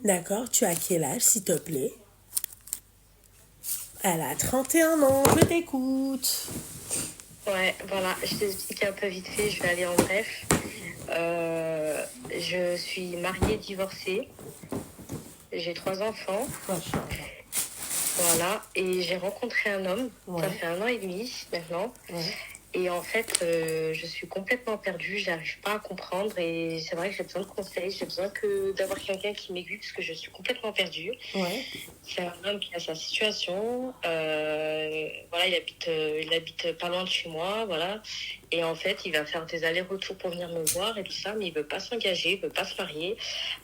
D'accord, tu as quel âge, s'il te plaît? Elle a 31 ans, je t'écoute. Ouais, voilà, je t'explique un peu vite fait, je vais aller en bref. Je suis mariée, divorcée, j'ai 3 enfants, Machallah. voilà, et j'ai rencontré un homme, ça Ouais, fait 1 an et demi maintenant, ouais. et en fait, je suis complètement perdue, j'arrive pas à comprendre, et c'est vrai que j'ai besoin de conseils, j'ai besoin d'avoir quelqu'un qui m'aiguille, parce que je suis complètement perdue. Ouais. C'est un homme qui a sa situation. Voilà, il habite pas loin de chez moi, voilà. Et en fait, il va faire des allers-retours pour venir me voir et tout ça, mais il veut pas s'engager, il veut pas se marier.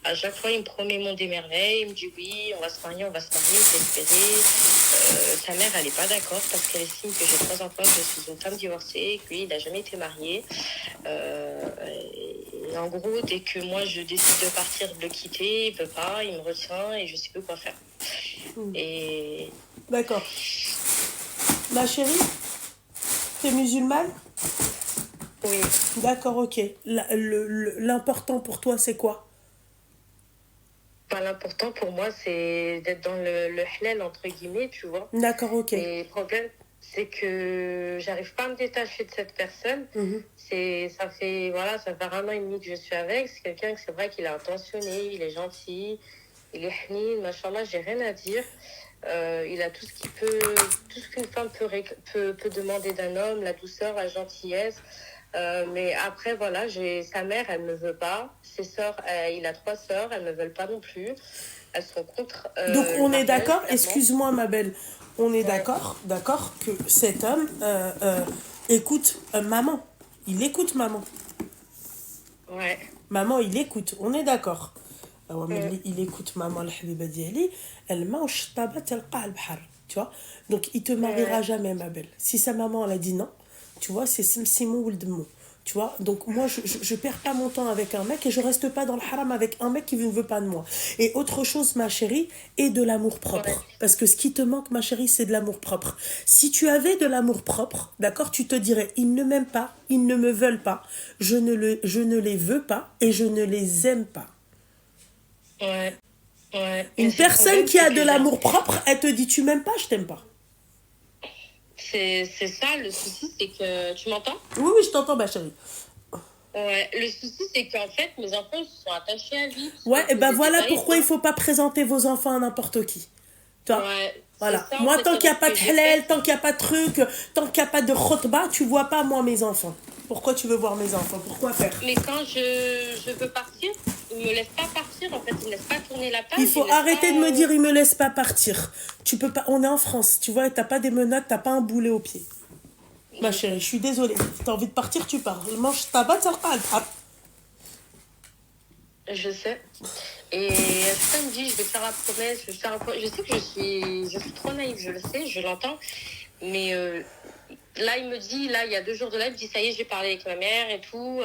À chaque fois, il me promet mon des merveilles, il me dit oui, on va se marier, il me fait espérer. Sa mère, elle est pas d'accord parce qu'elle estime que j'ai 3 enfants, que je suis une femme divorcée, que lui, il a jamais été marié. Et en gros, dès que moi je décide de partir, de le quitter, il veut pas, il me retient et je sais plus quoi faire. Et D'accord. Ma chérie, t'es musulmane? oui, D'accord, ok. L'important pour toi, c'est quoi? pas l'important pour moi, c'est d'être dans le halal, entre guillemets, tu vois. D'accord, ok. Mais le problème, c'est que j'arrive pas à me détacher de cette personne. Mhm. Voilà, ça fait 1 an et demi que je suis avec. C'est quelqu'un que c'est vrai qu'il est intentionné, il est gentil, il est hni, machallah, j'ai rien à dire. Il a tout ce qu'une femme peut demander d'un homme, la douceur, la gentillesse. Mais après, voilà, sa mère, elle ne veut pas. Ses sœurs, il a 3 sœurs, elles ne veulent pas non plus. Elles sont contre Donc le on est mariage, d'accord, clairement. excuse-moi ma belle, on est Ouais, d'accord que cet homme écoute maman. Il écoute maman. ouais. Maman, il écoute, on est d'accord. Mais Mm, il écoute maman, la habiba diali, elle mange tabat telqa al-bahar, tu vois. Donc il te mariera ouais. jamais, ma belle. Si sa maman, elle a dit non, tu vois, c'est simsimou ou le demo. Tu vois, donc moi je perds pas mon temps avec un mec et je reste pas dans le haram avec un mec qui ne veut pas de moi. Et autre chose, ma chérie, et de l'amour Ouais, propre. Parce que ce qui te manque, ma chérie, c'est de l'amour propre. Si tu avais de l'amour propre, d'accord, tu te dirais, ils ne m'aiment pas, ils ne me veulent pas, je ne les veux pas et je ne les aime pas. ouais, ouais. Mais Une c'est le personne problème, qui c'est a de que l'amour propre, elle te dit, tu m'aimes pas, je t'aime pas. c'est ça, le souci, c'est que... Tu m'entends? Oui, oui, je t'entends, ma chérie. Ouais, le souci, c'est qu'en fait, mes enfants, ils se sont attachés à lui, parce Ouais, que et je ben les ai voilà séparés, pourquoi il toi. faut pas présenter vos enfants à n'importe qui. Toi. Ouais, c'est Voilà. ça, en Moi, fait, tant qu'il n'y a l'erreur pas que de j'ai faite. halal, tant qu'il n'y a pas de truc, tant qu'il n'y a pas de khotba, tu vois pas, moi, mes enfants. Pourquoi tu veux voir mes enfants? Pourquoi faire? Mais quand je veux partir, il me laisse pas partir, en fait, il me laisse pas tourner la Il page, il faut me laisse arrêter de pas... me dire, il me laisse pas partir. Tu peux pas, on est en France, tu vois, t'as pas des menottes, t'as pas un boulet au pied. Ma Je chérie, sais, je suis désolée. T'as envie de partir, tu pars. Mange ta batte, ça repart. je sais. Et à chaque fois, il me dit, je vais te faire la promesse, je vais te faire la promesse. Je sais que je suis trop naïve, je le sais, je l'entends. Mais là, il me dit, là, il y a 2 jours de là, il me dit, ça y est, j'ai parlé avec ma mère et tout.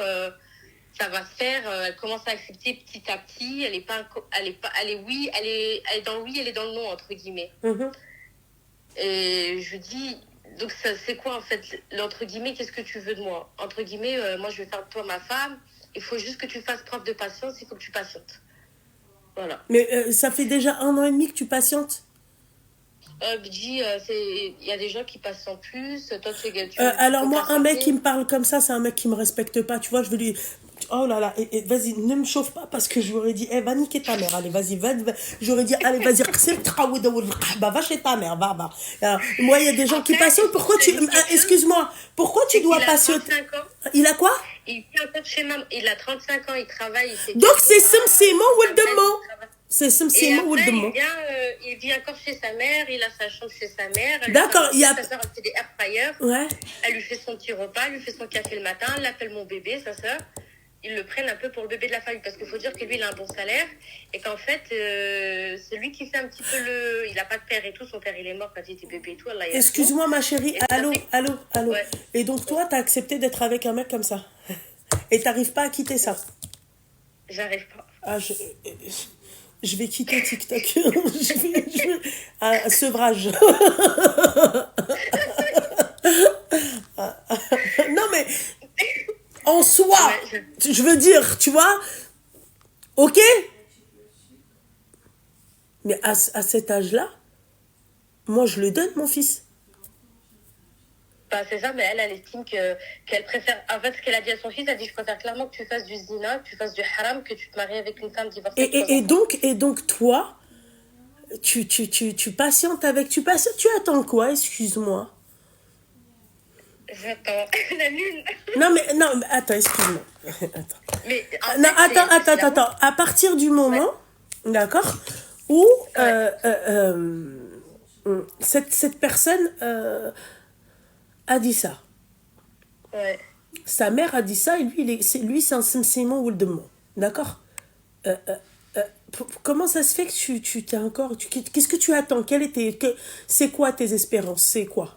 Ça va se faire. Elle commence à accepter petit à petit. Elle est pas, elle est oui, elle est dans le oui, elle est dans le non, entre guillemets. Mhm. Et je lui dis, donc ça, c'est quoi en fait, l'entre guillemets, qu'est-ce que tu veux de moi? Entre guillemets, moi je vais faire de toi ma femme. Il faut juste que tu fasses preuve de patience, il faut que tu patientes. Voilà. Mais ça fait déjà 1 an et demi que tu patientes. Je dis, il y a des gens qui patientent plus. Toi, tu Alors peux moi, un mec qui patienter. me parle comme ça, c'est un mec qui me respecte pas. Tu vois, je vais lui... Oh là là, vas-y, ne me chauffe pas parce que je lui aurais dit, va niquer ta mère, allez, vas-y, j'aurais dit, allez, vas-y, va chez ta mère, va. Moi, il y a des gens qui Après, patientent, il faut que pourquoi je tu... te dise quelque chose, Excuse-moi, pourquoi tu c'est dois qu'il a patienter? 35 ans. Il a quoi? Il vit encore chez maman. Il a 35 ans, il travaille, il fait Donc 4 jours c'est Simsimo ou à le semaine, il demo. travaille. C'est Et Simsimo ou le après, demo. il vit encore chez sa mère, il a sa chambre chez sa mère, elle lui fait à D'accord, il y manger, a... sa soeur, elle fait des air fryers, Ouais. elle lui fait son petit repas, elle lui fait son café le matin, elle l'appelle mon bébé, sa soeur. Ils le prennent un peu pour le bébé de la famille, parce qu'il faut dire que lui, il a un bon salaire, et qu'en fait, c'est lui qui fait un petit peu le... Il n'a pas de père et tout, son père, il est mort quand il était bébé et tout, Allah yarhamou. Excuse-moi ma chérie, Et ça allô, fait... allô, allô. Ouais, Et donc toi, t'as accepté d'être avec un mec comme ça. Et t'arrives pas à quitter ça. j'arrive pas. Ah, je vais quitter TikTok. Sevrage. Non mais, en soi, Ouais, je veux dire, tu vois, ok. Mais à cet âge-là, moi, je le donne, mon fils. Bah, c'est ça, mais elle estime qu'elle préfère. En fait, ce qu'elle a dit à son fils, elle dit je préfère clairement que tu fasses du zina, que tu fasses du haram, que tu te maries avec une femme divorcée avec 3 enfants. Et donc, toi, tu patientes avec... Tu attends quoi, excuse-moi? J'attends la lune. Non, mais attends, excuse-moi. Attends. Mais en Non, fait, c'est la honte. attends. À partir du Ouais, moment, d'accord, où ouais, cette personne a dit ça. ouais. Sa mère a dit ça et lui, c'est un simsimo ou le démon. D'accord. Comment ça se fait que tu t'es encore... Qu'est-ce que tu attends? C'est quoi tes espérances? C'est quoi?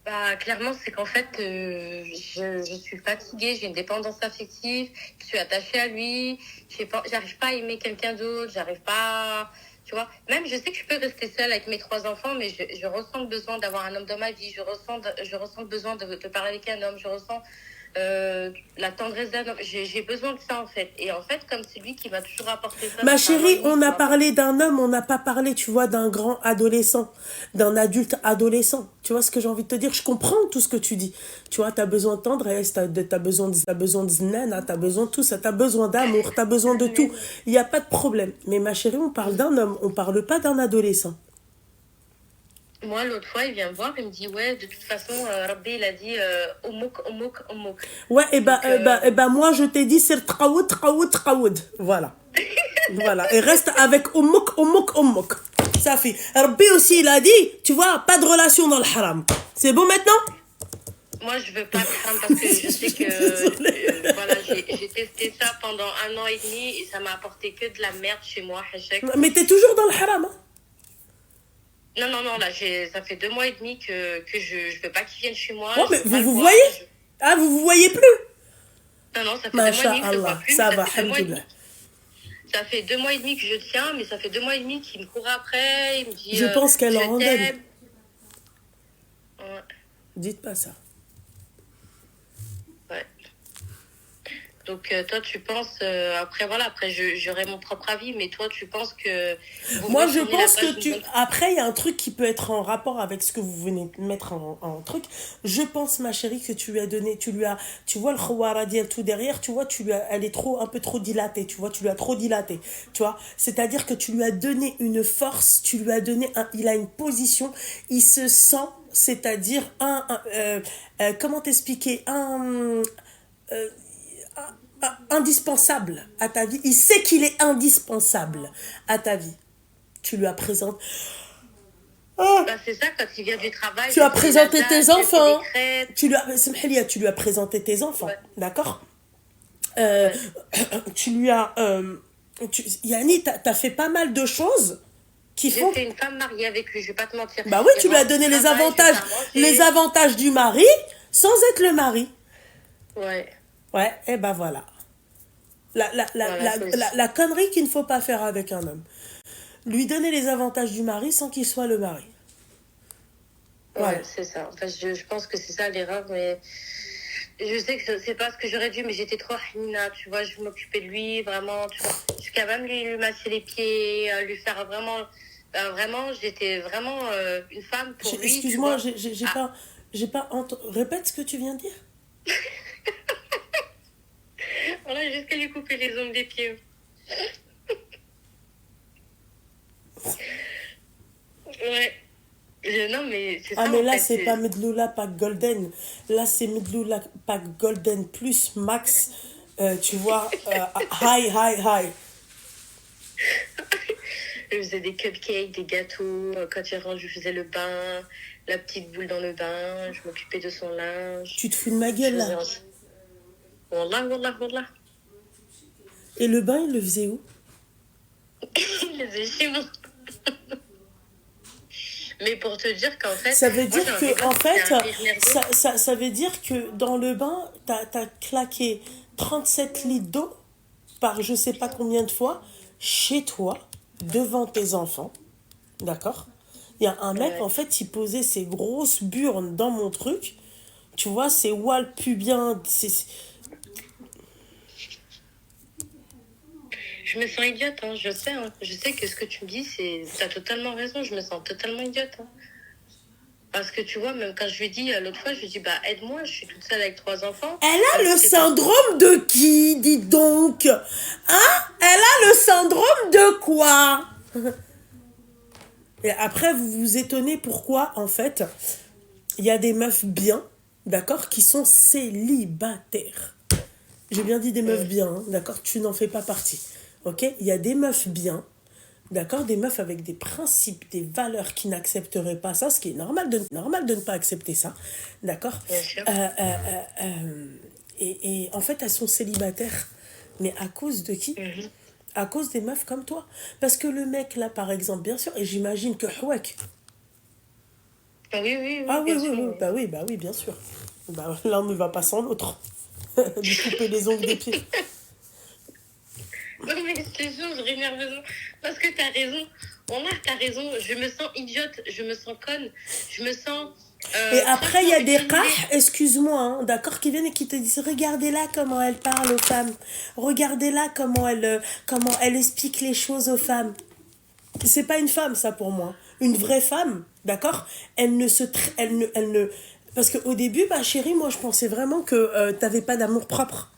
Bah, clairement, c'est qu'en fait, je suis fatiguée, j'ai une dépendance affective, je suis attachée à lui, j'arrive pas à aimer quelqu'un d'autre, j'arrive pas, tu vois. Même, je sais que je peux rester seule avec mes 3 enfants, mais je ressens le besoin d'avoir un homme dans ma vie, je ressens le besoin de parler avec un homme, je ressens la tendresse d'un homme. J'ai besoin de ça, en fait. Et en fait, comme c'est lui qui m'a toujours apporté ça, Ma ça fait un an et chérie, demi on qu'il a m'apporte. parlé d'un homme, on n'a pas parlé, tu vois, d'un grand adolescent, d'un adulte adolescent. Tu vois ce que j'ai envie de te dire? Je comprends tout ce que tu dis. Tu vois, tu as besoin de tendresse, tu as besoin de znana, tu as besoin de tout ça, tu as besoin d'amour, tu as besoin de tout. Il n'y a pas de problème. Mais ma chérie, on parle d'un homme, on parle pas d'un adolescent. Moi, l'autre fois, il vient me voir, il me dit, ouais, de toute façon, Rabbi, il a dit, Omouk, Omouk, Omouk. Ouais, Donc, moi, je t'ai dit, c'est traoud, traoud, traoud. Voilà. Voilà. Et reste avec Omouk, Omouk, Omouk. Ça fait. Rabbi aussi, il a dit, tu vois, pas de relation dans le haram. C'est bon maintenant? moi, je veux pas de haram parce que je sais que, Désolée. voilà, j'ai testé ça pendant 1 an et demi et ça m'a apporté que de la merde chez moi, Hachek. Mais t'es toujours dans le haram, hein? Non, non, non, là, ça fait 2 mois et demi que je veux pas qu'il vienne chez moi, Ouais, je mais veux vous pas le vous voir. voyez? Ah, vous vous voyez plus? Non, non, ça fait 2 mois et demi que je le vois Masha'Allah. plus, mais Ça ça va, fait 2 mois et demi. alhamdoulilah. Ça fait 2 mois et demi que je tiens, mais ça fait 2 mois et demi qu'il me court après, il me dit Je pense qu'elle je en donne. t'aime. Ouais, Dites pas ça. ouais. Donc toi tu penses après voilà après j'aurai mon propre avis mais toi tu penses que vous Moi, voulez je tourner la pense page que d'une tu... bonne. Après, il y a un truc qui peut être en rapport avec ce que vous venez de mettre en truc. Je pense, ma chérie, que tu lui as donné... Tu vois le khawaradi tout derrière, tu vois, elle est un peu trop dilatée, tu vois, tu lui as trop dilaté, tu vois. C'est-à-dire que tu lui as donné une force, tu lui as donné... il a une position, il se sent, c'est-à-dire comment t'expliquer? Indispensable à ta vie. Il sait qu'il est indispensable à ta vie. Tu lui as présenté. Ah, Bah, c'est ça quand il vient du travail tu j'ai as fait les présenté lasagnes tes j'ai fait les enfants. crêpes. Tu lui as présenté tes enfants. Ouais, D'accord. euh, ouais. Tu lui as. Yanni, t'as fait pas mal de choses qui J'ai font. fait une femme mariée avec lui je vais pas te mentir Bah oui, il tu lui as rentre du donné travail je lui fais à les manger. avantages du mari sans être le mari. Ouais, Ouais, et ben voilà. voilà La connerie qu'il ne faut pas faire avec un homme. Lui donner les avantages du mari sans qu'il soit le mari. ouais Voilà. c'est ça enfin, je pense que c'est ça l'erreur mais je sais que c'est pas ce que j'aurais dû, mais j'étais trop Hanina, tu vois, je m'occupais de lui, vraiment, tu vois, jusqu'à même lui masser les pieds, lui faire vraiment, vraiment, j'étais vraiment une femme pour lui, tu Excuse-moi, vois. Ah, j'ai pas Répète ce que tu viens de dire. voilà, jusqu'à lui couper les ongles des pieds. Ouais. Non, mais c'est Ah, ça, mais en là, fait. c'est pas Medloula Pack Golden. Là, c'est Medloula Pack Golden plus Max. Tu vois, high, high, high. Je faisais des cupcakes, des gâteaux. Quand il rentre, je faisais le bain, la petite boule dans le bain. Je m'occupais de son linge. Tu te fous de ma Je gueule, faisais là. un... Wallah, wallah, wallah. Et le bain, il le faisait où? Il les faisait chez moi. Mais pour te dire qu'en fait, Ça veut moi j'ai dire un que, copain en qui fait, a un rire nerveux. ça veut dire que dans le bain, t'as claqué 37 litres d'eau par je sais pas combien de fois chez toi, devant tes enfants. D'accord? Il y a un mec, en Ouais. fait, il posait ses grosses burnes dans mon truc. Tu vois, ses walls pubiens. Je me sens idiote, hein, je sais. Hein. Je sais que ce que tu me dis, c'est... T'as totalement raison, je me sens totalement idiote. Hein. Parce que tu vois, même quand je lui dis, l'autre fois, je lui dis, bah aide-moi, je suis toute seule avec 3 enfants. Elle a Alors, le c'est syndrome de qui, dis donc? Hein? Elle a le syndrome de quoi? Et après, vous vous étonnez pourquoi, en fait, il y a des meufs bien, d'accord, qui sont célibataires. J'ai bien dit des meufs bien, hein, d'accord? Tu n'en fais pas partie, ok? Il y a des meufs bien, d'accord? Des meufs avec des principes, des valeurs qui n'accepteraient pas ça, ce qui est normal de ne pas accepter ça, d'accord? bien sûr. Et en fait, elles sont célibataires. Mais à cause de qui? Mhm. À cause des meufs comme toi. Parce que le mec, là, par exemple, bien sûr, et j'imagine que Houak. Oui, oui, Ah oui, oui, bien oui, sûr. oui, Oui. bah oui, bien sûr. Bah, l'un ne va pas sans l'autre. Lui couper les ongles des pieds. Non, mais je te jure, je ris nerveusement. Parce que t'as raison. Wallah, t'as raison. Je me sens idiote, je me sens conne, je me sens Et après, il y franchement a des cas, utilisée. excuse-moi, hein, d'accord, qui viennent et qui te disent, regardez-la comment elle parle aux femmes. Regardez-la comment elle explique les choses aux femmes. C'est pas une femme, ça, pour moi. Une vraie femme, d'accord, elle ne se... Elle ne... Parce qu'au début, ma chérie, moi, je pensais vraiment que t'avais pas d'amour propre.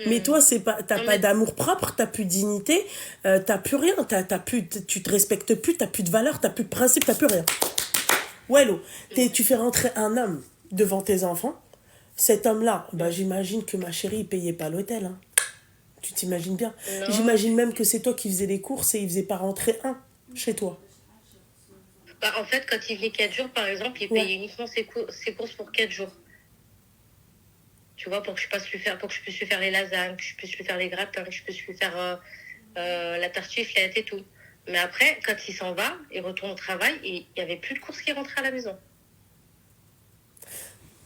Mais Hmm. toi, c'est pas, t'as Non, pas mais d'amour propre, t'as plus de dignité, t'as plus rien, t'as plus, tu te respectes plus, t'as plus de valeur, t'as plus de principe, t'as plus rien. Wello, tu fais rentrer un homme devant tes enfants. Cet homme-là, bah, j'imagine que ma chérie, il payait pas l'hôtel. Hein. Tu t'imagines bien. non. J'imagine même que c'est toi qui faisais les courses et il faisait pas rentrer un chez toi. Bah, en fait, quand il venait 4 jours, par exemple, il Ouais. payait uniquement ses courses pour 4 jours. Tu vois, pour que je puisse lui faire les lasagnes, que je puisse lui faire les gratins, que je puisse lui faire la tartiflette et tout. Mais après, quand il s'en va, il retourne au travail et il n'y avait plus de courses qui rentraient à la maison. En gros,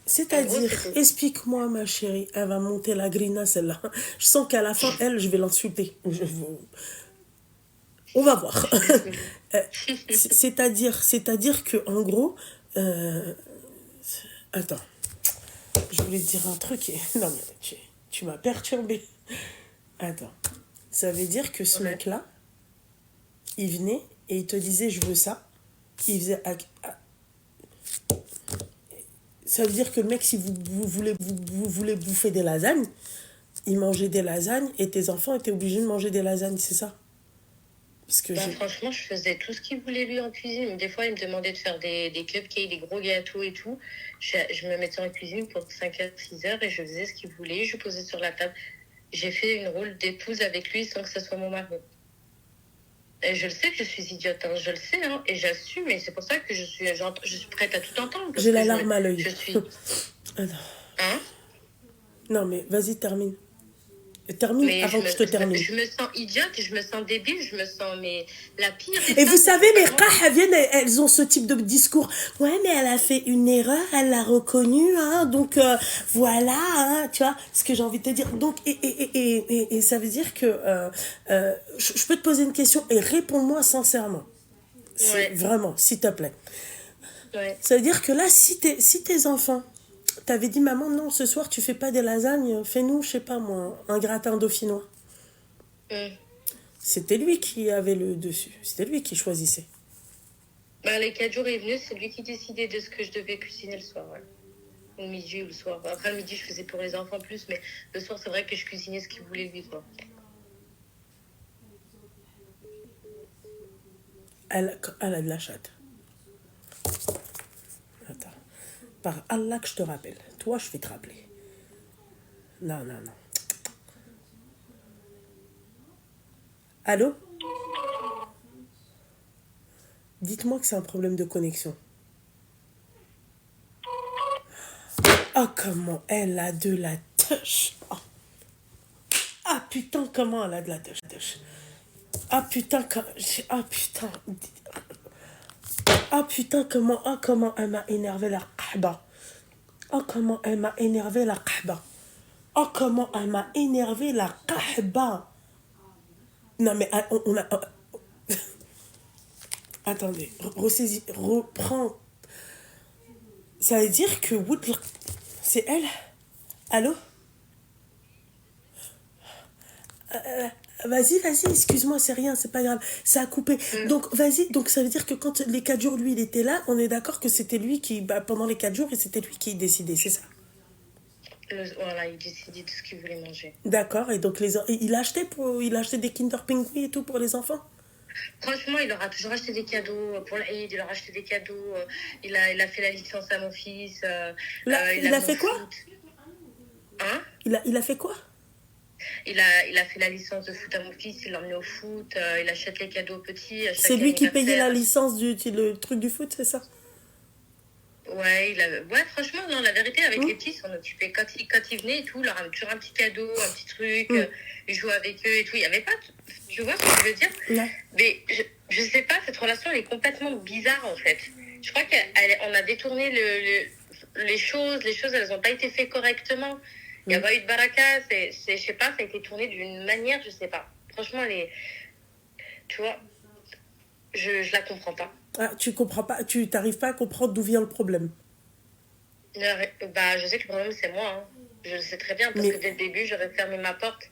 C'est-à-dire, c'est tout. explique-moi, ma chérie, elle va monter la grina, celle-là. Je sens qu'à la fin, elle, je vais l'insulter. On va voir. Bismillah. Euh, c'est-à-dire que, en gros, euh, attends, je voulais te dire un truc et... Non, mais tu m'as perturbé. Attends. Ça veut dire que ce Ouais. mec-là, il venait et il te disait je veux ça. Il faisait. Ça veut dire que le mec, si vous voulez bouffer des lasagnes, il mangeait des lasagnes et tes enfants étaient obligés de manger des lasagnes, c'est ça? Parce que Bah, j'ai. franchement, je faisais tout ce qu'il voulait lui en cuisine. Des fois, il me demandait de faire des cupcakes, des gros gâteaux et tout. Je me mettais en cuisine pour 5 heures, 6 heures et je faisais ce qu'il voulait. Je posais sur la table. J'ai fait une rôle d'épouse avec lui sans que ce soit mon mari. Et je le sais que je suis idiote, hein, je le sais, hein, et j'assume, et c'est pour ça que je suis prête à tout entendre, parce J'ai que la larme à l'œil. je suis... Attends. Hein? Non, mais vas-y, termine. Termine Mais avant que je te termine. je me sens idiote, je me sens débile, je me sens mais la pire des Et vous femmes, savez, les vraiment. rats, elles ont ce type de discours. Ouais, mais elle a fait une erreur, elle l'a reconnue, hein, donc voilà, hein, tu vois, ce que j'ai envie de te dire. Donc, et ça veut dire que je peux te poser une question et réponds-moi sincèrement. C'est Ouais, vraiment, s'il te plaît. ouais. Ça veut dire que là, si tes enfants t'avaient dit, maman, non, ce soir, tu fais pas des lasagnes, fais-nous, je sais pas moi, un gratin dauphinois. Hum. C'était lui qui avait le dessus. C'était lui qui choisissait. Bah, les 4 jours est venu, c'est lui qui décidait de ce que je devais cuisiner le soir, ouais. Ou le midi ou le soir. Après, le midi, je faisais pour les enfants plus, mais le soir, c'est vrai que je cuisinais ce qu'il voulait lui, quoi. Elle a de la chatte. Attends. Par Allah que je te rappelle. Toi, je vais te rappeler. Non, non, non. Allô? Dites-moi que c'est un problème de connexion. Oh, comment elle a de la touche. Oh. Ah, putain, comment elle a de la touche. Ah, putain, ah, putain. Ah, putain, comment elle m'a énervé la qahba. Oh, comment elle m'a énervé la qahba. Oh, comment elle m'a énervé la qahba. Non, mais on a... Attendez, reprends. Ça veut dire que Woodl... C'est elle? Allô? Vas-y, excuse-moi, c'est rien, c'est pas grave. Ça a coupé. Donc, vas-y. Donc, ça veut dire que quand les 4 jours, lui, il était là, on est d'accord que c'était lui qui, pendant les 4 jours, et c'était lui qui décidait, c'est ça? Voilà, il décidait de ce qu'il voulait manger. D'accord. Et donc, il a acheté des Kinder Pingui et tout pour les enfants? Franchement, il leur a toujours acheté des cadeaux pour l'Aïd, il leur a acheté des cadeaux. Il a fait la licence à mon fils. Là, Il il a a mis au fait quoi? foot. Hein? Il a fait quoi? Il a fait la licence de foot à mon fils, il l'a emmené au foot. Il achète les cadeaux aux petits à C'est chaque lui qui payait la anniversaire. licence le truc du foot, c'est ça? Ouais, ouais, franchement, non, la vérité, avec Hum, les petits, on occupait. Quand ils venaient et tout, il leur avait toujours un petit cadeau, un petit truc, hum, ils jouaient avec eux et tout. Il n'y avait pas. Tu vois ce que je veux dire? ouais. Mais je sais pas, cette relation, elle est complètement bizarre, en fait. Je crois qu'on a détourné les choses. Les choses, elles n'ont pas été faites correctement. Il n'y a Hum. pas eu de baraka. Je sais pas, ça a été tourné d'une manière, je sais pas. Franchement, tu vois, je la comprends pas. Ah, tu comprends pas, tu t'arrives pas à comprendre d'où vient le problème. Bah, je sais que le problème, c'est moi. Hein. Je le sais très bien parce que Mais dès le début, j'aurais fermé ma porte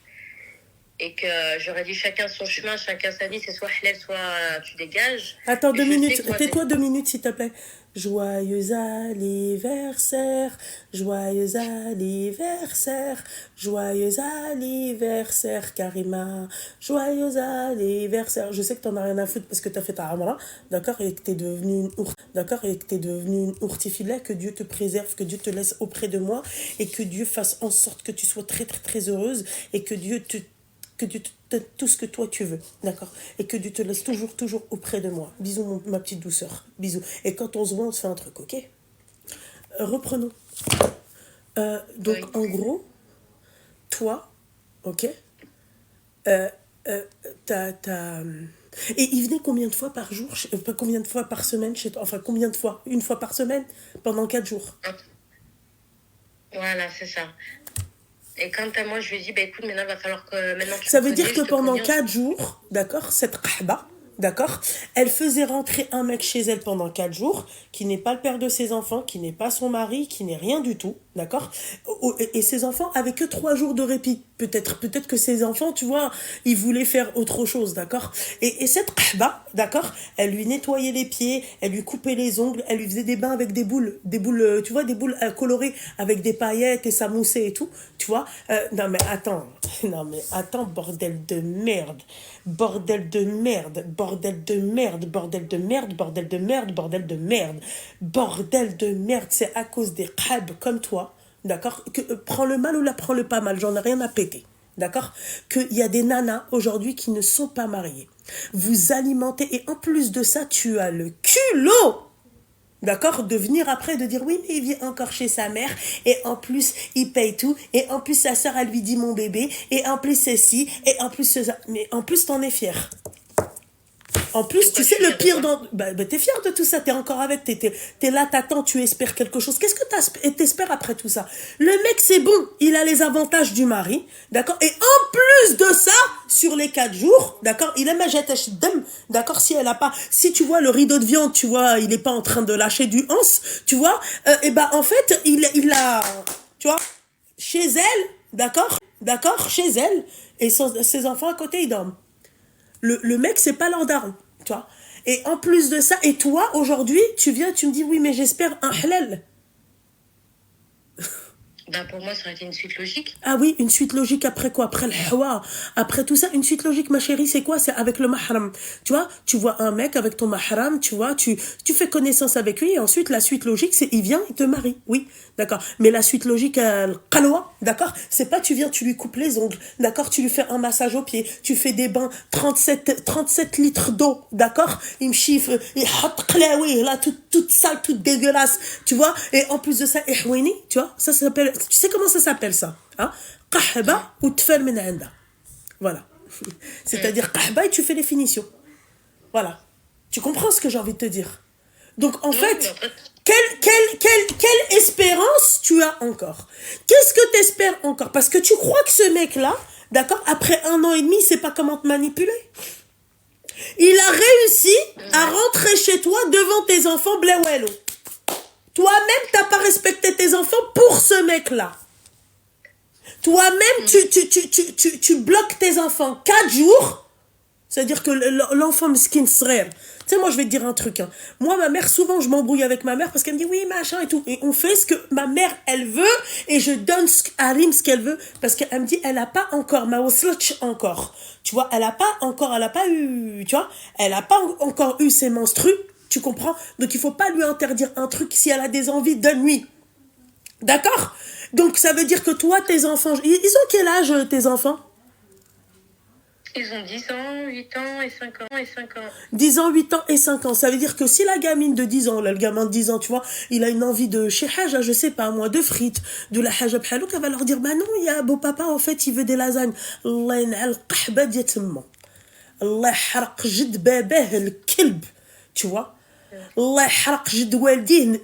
et que j'aurais dit chacun son chemin, chacun sa vie, c'est soit halal, soit tu dégages. attends Et 2 je sais minutes. que moi, Tais-toi 2 minutes, s'il te plaît. Joyeux anniversaire, joyeux anniversaire, joyeux anniversaire, Karima, joyeux anniversaire. Je sais que t'en as rien à foutre parce que t'as fait ta Amra, d'accord, et que t'es devenue d'accord, et que t'es devenue une ourtifila, que Dieu te préserve, que Dieu te laisse auprès de moi, et que Dieu fasse en sorte que tu sois très, très, très heureuse, et que Dieu te donne tout ce que toi tu veux, d'accord? Et que Dieu te laisse toujours, toujours auprès de moi. Bisous, ma petite douceur. Bisous. Et quand on se voit, on se fait un truc, ok? Reprenons. Donc, oui. en gros, toi, ok? Euh, euh, Et il venait combien de fois par jour, pas combien de fois par semaine chez toi? Enfin, combien de fois? Une fois par semaine? Pendant 4 jours? Voilà, c'est ça. Et quant à moi, je lui ai dit, bah écoute, maintenant, il va falloir que maintenant tu Ça me veut dire connais, que je te pendant connais. 4 jours, d'accord, cette kahba, d'accord, elle faisait rentrer un mec chez elle pendant 4 jours, qui n'est pas le père de ses enfants, qui n'est pas son mari, qui n'est rien du tout, d'accord. Et ses enfants avaient que 3 jours de répit. Peut-être que ses enfants, tu vois, ils voulaient faire autre chose, d'accord. Et cette kahba, d'accord, elle lui nettoyait les pieds, elle lui coupait les ongles, elle lui faisait des bains avec des boules, tu vois, des boules colorées avec des paillettes et ça moussait et tout, tu vois. Non mais attends, non mais attends, bordel de merde, bordel de merde, bordel de merde, bordel de merde, bordel de merde, bordel de merde, bordel de merde, c'est à cause des khab comme toi, d'accord, que prends le mal ou la prends le pas mal, j'en ai rien à péter. D'accord? Qu'il y a des nanas aujourd'hui qui ne sont pas mariées. Vous alimentez, et en plus de ça, tu as le culot, d'accord, de venir après, de dire oui, mais il vient encore chez sa mère, et en plus, il paye tout, et en plus, sa sœur, elle lui dit mon bébé, et en plus, ceci, et en plus, ça. Mais en plus, t'en es fier. En plus, tu Pourquoi je sais, suis le fière de pire quoi? dans... t'es fier de tout ça, t'es encore avec, t'es là, t'attends, tu espères quelque chose. Qu'est-ce que t'espères après tout ça? Le mec, c'est bon, il a les avantages du mari, d'accord? Et en plus de ça, sur les 4 jours, d'accord, il aime dem, d'accord, si tu vois le rideau de viande, tu vois, il est pas en train de lâcher du hans, tu vois, et ben en fait, il a, tu vois, chez elle, d'accord, chez elle, et ses enfants à côté, ils dorment. Le mec, c'est pas leur daron, tu vois. Et en plus de ça, et toi, aujourd'hui, tu viens, tu me dis, oui, mais j'espère un halal. Bah pour moi, ça aurait été une suite logique. Ah oui, une suite logique après quoi? Après le hawa, après tout ça, une suite logique, ma chérie, c'est quoi? C'est avec le mahram. Tu vois, tu vois un mec avec ton mahram, tu vois, tu fais connaissance avec lui, et ensuite, la suite logique, c'est il vient, il te marie. Oui, d'accord. Mais la suite logique, qalwa, d'accord? C'est pas tu viens, tu lui coupes les ongles, d'accord? Tu lui fais un massage aux pieds, tu fais des bains, 37 litres d'eau, d'accord? Il me chiffre, il oui, là, toute sale, toute dégueulasse, tu vois? Et en plus de ça, ihwini, tu vois? Ça s'appelle, tu sais comment ça s'appelle ça? Hein? Qahba ou tfal min anda. Voilà. C'est-à-dire qahba et tu fais les finitions. Voilà. Tu comprends ce que j'ai envie de te dire? Donc en Non, mais fait, en fait, quelle espérance tu as encore? Qu'est-ce que tu espères encore? Parce que tu crois que ce mec-là, d'accord, après 1 an et demi, il sait pas comment te manipuler. Il a réussi à rentrer chez toi devant tes enfants, blewello. Toi-même, t'as pas respecté tes enfants pour ce mec-là. Toi-même, tu bloques tes enfants 4 jours. C'est-à-dire que l'enfant miskin serait. Tu sais, moi, je vais te dire un truc. Hein. Moi, ma mère, souvent, je m'embrouille avec ma mère parce qu'elle me dit oui, machin et tout. Et on fait ce que ma mère, elle veut et je donne à Rim ce qu'elle veut parce qu'elle me dit, elle n'a pas encore, ma waslatch encore. Tu vois, elle n'a pas eu, tu vois, elle n'a pas encore eu ses menstrues. Tu comprends? Donc, il faut pas lui interdire un truc. Si elle a des envies, donne-lui. D'accord? Donc, ça veut dire que toi, tes enfants, ils ont quel âge, tes enfants? Ils ont 10 ans, 8 ans et 5 ans. 10 ans, 8 ans et 5 ans. Ça veut dire que si la gamine de 10 ans, là, le gamin de 10 ans, tu vois, il a une envie de chez Haja, je sais pas moi, de frites, de la Haja bhalouk, elle va leur dire, bah non, il y a beau papa, en fait, il veut des lasagnes. Allah ينعل القحبة ديال تما. الله يحرق جد باباه الكلب. Tu vois? Allah يحرق جد والديه.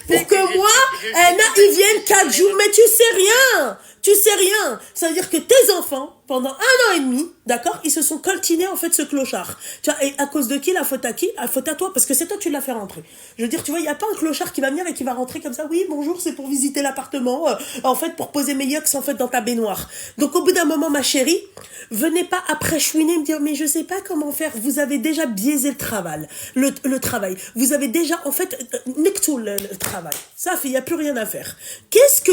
Pour que moi, Anna, ils viennent 4 jours, mais tu sais rien. Tu sais rien. Ça veut dire que tes enfants, pendant 1 an et demi, d'accord, ils se sont coltinés en fait ce clochard. Tu vois, et à cause de qui? La faute à qui? La faute à toi, parce que c'est toi qui l'as fait rentrer. Je veux dire, tu vois, il n'y a pas un clochard qui va venir et qui va rentrer comme ça. Oui, bonjour, c'est pour visiter l'appartement, en fait, pour poser mes yucks en fait dans ta baignoire. Donc au bout d'un moment, ma chérie, venez pas après chouiner me dire, mais je sais pas comment faire. Vous avez déjà biaisé le travail. Le travail. Vous avez déjà, en fait, nectou le travail. Ça fait, il n'y a plus rien à faire. Qu'est-ce que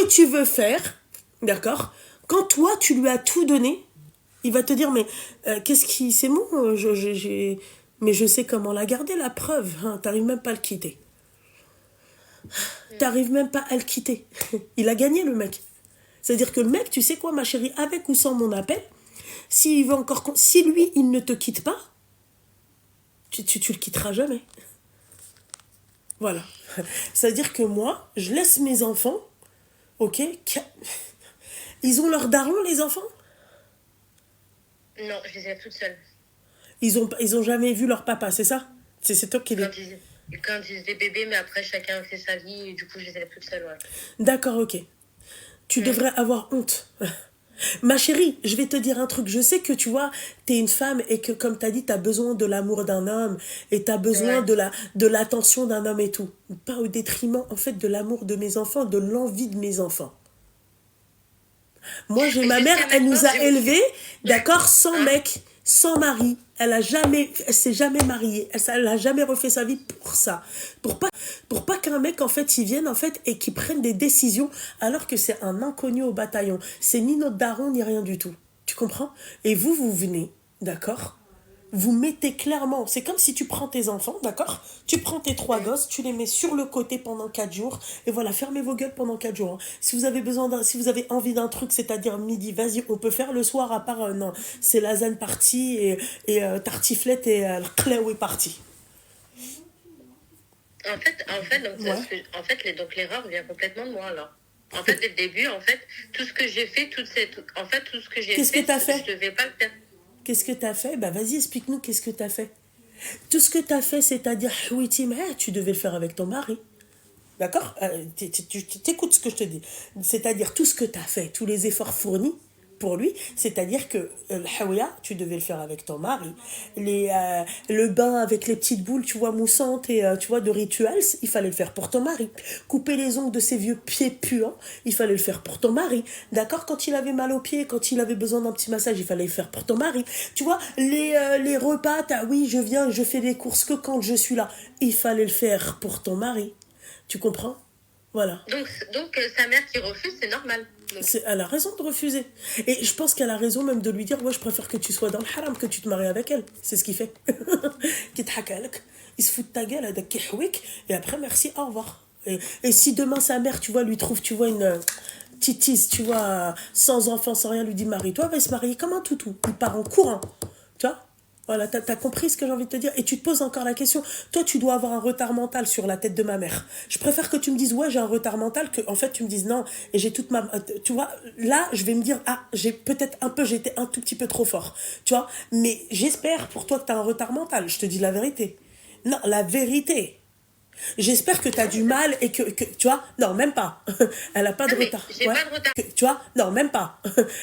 tu veux faire, d'accord? Quand toi, tu lui as tout donné, il va te dire, mais qu'est-ce qui... C'est bon, mais je sais comment la garder, la preuve. Hein, t'arrives même pas à le quitter. T'arrives même pas à le quitter. Il a gagné, le mec. C'est-à-dire que le mec, tu sais quoi, ma chérie, avec ou sans mon appel, si lui, il ne te quitte pas, tu le quitteras jamais. Voilà. C'est-à-dire que moi, je laisse mes enfants, ok, ils ont leur daron, les enfants? Non, je les ai toutes seules. Ils ont jamais vu leur papa, c'est ça? C'est toi qui les... Quand ils étaient bébés, mais après, chacun fait sa vie, et du coup, je les ai toutes seules, ouais. D'accord, ok. Tu devrais avoir honte. Ma chérie, je vais te dire un truc. Je sais que tu vois, t'es une femme et que, comme t'as dit, t'as besoin de l'amour d'un homme et t'as besoin de l'attention d'un homme et tout. Pas au détriment, en fait, de l'amour de mes enfants, de l'envie de mes enfants. Moi, j'ai ma mère, elle nous a élevés, d'accord, sans mec, sans mari. Elle s'est jamais mariée. Elle a jamais refait sa vie pour ça. Pour pas qu'un mec, en fait, il vienne, en fait, et qu'il prenne des décisions alors que c'est un inconnu au bataillon. C'est ni notre daron, ni rien du tout. Tu comprends? Et vous venez, d'accord? Vous mettez clairement, c'est comme si tu prends tes enfants, d'accord? Tu prends tes 3 gosses, tu les mets sur le côté pendant 4 jours, et voilà, fermez vos gueules pendant 4 jours. Hein. Si vous avez envie d'un truc, c'est-à-dire midi, vas-y, on peut faire le soir, à part, non, c'est lasagne partie, et tartiflette, et le cléo est parti. En fait, donc l'erreur vient complètement de moi, alors. En fait, dès le début, en fait, tout ce que j'ai fait, tout ce que j'ai Qu'est-ce que t'as fait? je ne devais pas le faire. Qu'est-ce que t'as fait? Bah vas-y, explique-nous qu'est-ce que t'as fait. Tout ce que t'as fait, c'est-à-dire, oui, Tim, tu devais le faire avec ton mari. D'accord? T'écoutes ce que je te dis. C'est-à-dire, tout ce que t'as fait, tous les efforts fournis pour lui, c'est-à-dire que le haouya, tu devais le faire avec ton mari. Le bain avec les petites boules, tu vois, moussantes et tu vois, de rituels, il fallait le faire pour ton mari. Couper les ongles de ses vieux pieds puants, il fallait le faire pour ton mari. D'accord? Quand il avait mal aux pieds, quand il avait besoin d'un petit massage, il fallait le faire pour ton mari. Tu vois, les repas, oui, je viens, je fais des courses que quand je suis là. Il fallait le faire pour ton mari. Tu comprends? Voilà. Donc sa mère qui refuse, c'est normal. Elle a raison de refuser. Et je pense qu'elle a raison même de lui dire, ouais, je préfère que tu sois dans le haram, que tu te maries avec elle. C'est ce qu'il fait. Il se fout de ta gueule, et après, merci, au revoir. Et si demain sa mère, tu vois, lui trouve, tu vois, une titise, tu vois, sans enfant, sans rien, lui dit, marie-toi, va se marier comme un toutou. Il part en courant. Tu vois? Voilà, t'as compris ce que j'ai envie de te dire. Et tu te poses encore la question, toi tu dois avoir un retard mental sur la tête de ma mère. Je préfère que tu me dises ouais j'ai un retard mental, que en fait tu me dises non et j'ai toute ma... Tu vois, là je vais me dire ah j'étais un tout petit peu trop fort. Tu vois, mais j'espère pour toi que t'as un retard mental, je te dis la vérité. Non, la vérité. J'espère que tu as du mal et que tu vois, non, même pas. Elle a pas de retard. J'ai pas de retard. Tu vois, non, même pas.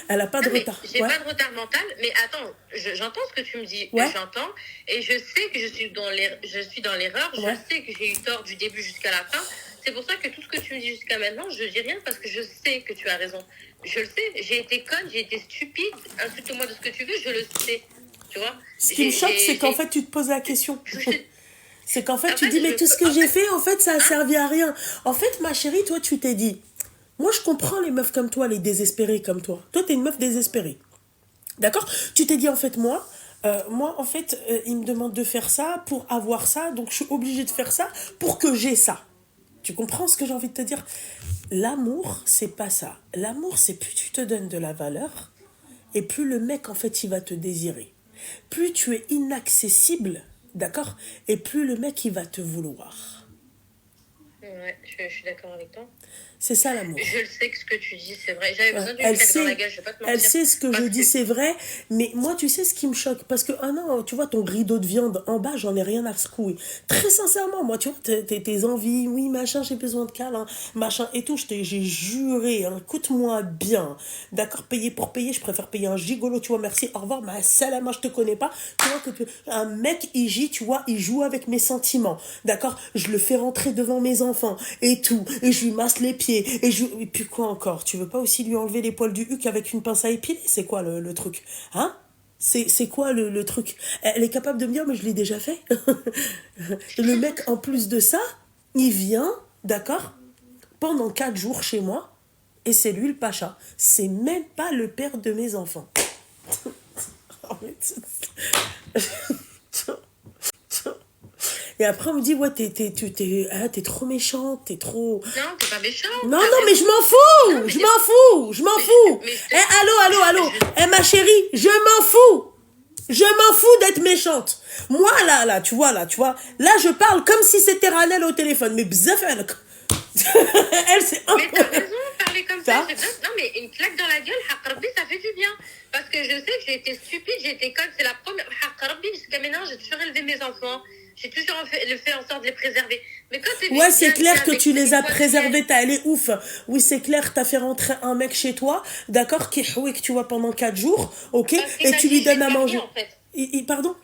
Elle a pas de retard. J'ai pas de retard mental, mais attends, j'entends ce que tu me dis, j'entends, et je sais que je suis dans l'erreur, je sais que j'ai eu tort du début jusqu'à la fin, C'est pour ça que tout ce que tu me dis jusqu'à maintenant, je dis rien parce que je sais que tu as raison. Je le sais. J'ai été conne, j'ai été stupide. Insulte-moi de ce que tu veux, je le sais. Tu vois. Ce qui me choque, c'est qu'en fait, tu te poses la question. C'est qu'en fait, tu dis, mais tout ce que j'ai fait, en fait, ça a servi à rien. En fait, ma chérie, toi, tu t'es dit, moi, je comprends les meufs comme toi, les désespérées comme toi. Toi, t'es une meuf désespérée. D'accord? Tu t'es dit, en fait, en fait, il me demande de faire ça pour avoir ça, donc je suis obligée de faire ça pour que j'ai ça. Tu comprends ce que j'ai envie de te dire? L'amour, c'est pas ça. L'amour, c'est plus tu te donnes de la valeur, et plus le mec, en fait, il va te désirer. Plus tu es inaccessible, d'accord? Et plus le mec, il va te vouloir. Ouais, je suis d'accord avec toi. C'est ça l'amour. Je le sais que ce que tu dis, c'est vrai. J'avais besoin d'une Elle claque dans la sait, gueule, je vais pas te mentir. elle sait ce que je dis, c'est vrai. Mais moi, tu sais ce qui me choque? Parce que, ah non, tu vois, ton rideau de viande en bas, j'en ai rien à secouer. Très sincèrement, moi, tu vois, tes envies, oui, machin, j'ai besoin de câlin, machin et tout, j'ai juré, hein, écoute-moi bien. D'accord, payer pour payer, je préfère payer un gigolo, tu vois, merci, au revoir, ma salama, je te connais pas. Tu vois, un mec, tu vois, il joue avec mes sentiments. D'accord, je le fais rentrer devant mes enfants et tout, et je lui masse les pieds, et puis quoi encore? Tu veux pas aussi lui enlever les poils du huc avec une pince à épiler? C'est quoi le truc? Hein? C'est quoi le truc? Elle est capable de me dire, mais je l'ai déjà fait. Le mec, en plus de ça, il vient, d'accord, pendant 4 jours chez moi, et c'est lui le pacha. C'est même pas le père de mes enfants. Et après, on me dit, ouais, t'es trop méchante, t'es trop... Non, t'es pas méchante. Non, mais je m'en fous, non, mais je m'en fous. Allô, ma chérie, je m'en fous. Je m'en fous d'être méchante. Moi, là, tu vois, là, je parle comme si c'était Ranel au téléphone. Mais bzaf, elle, c'est un... Mais t'as raison, parler comme ça. Non, mais une claque dans la gueule, Hakarbi, ça fait du bien. Parce que je sais que j'ai été stupide, j'ai été conne, c'est la première. Hakarbi, jusqu'à maintenant, j'ai toujours élevé mes enfants. J'ai toujours fait en sorte de les préserver. Mais quand t'es ouais, c'est clair que tu les as préservés, elle est ouf. Oui, c'est clair, t'as fait rentrer un mec chez toi, d'accord, qui est que tu vois pendant 4 jours, ok, et tu lui donnes à manger. En fait. Pardon?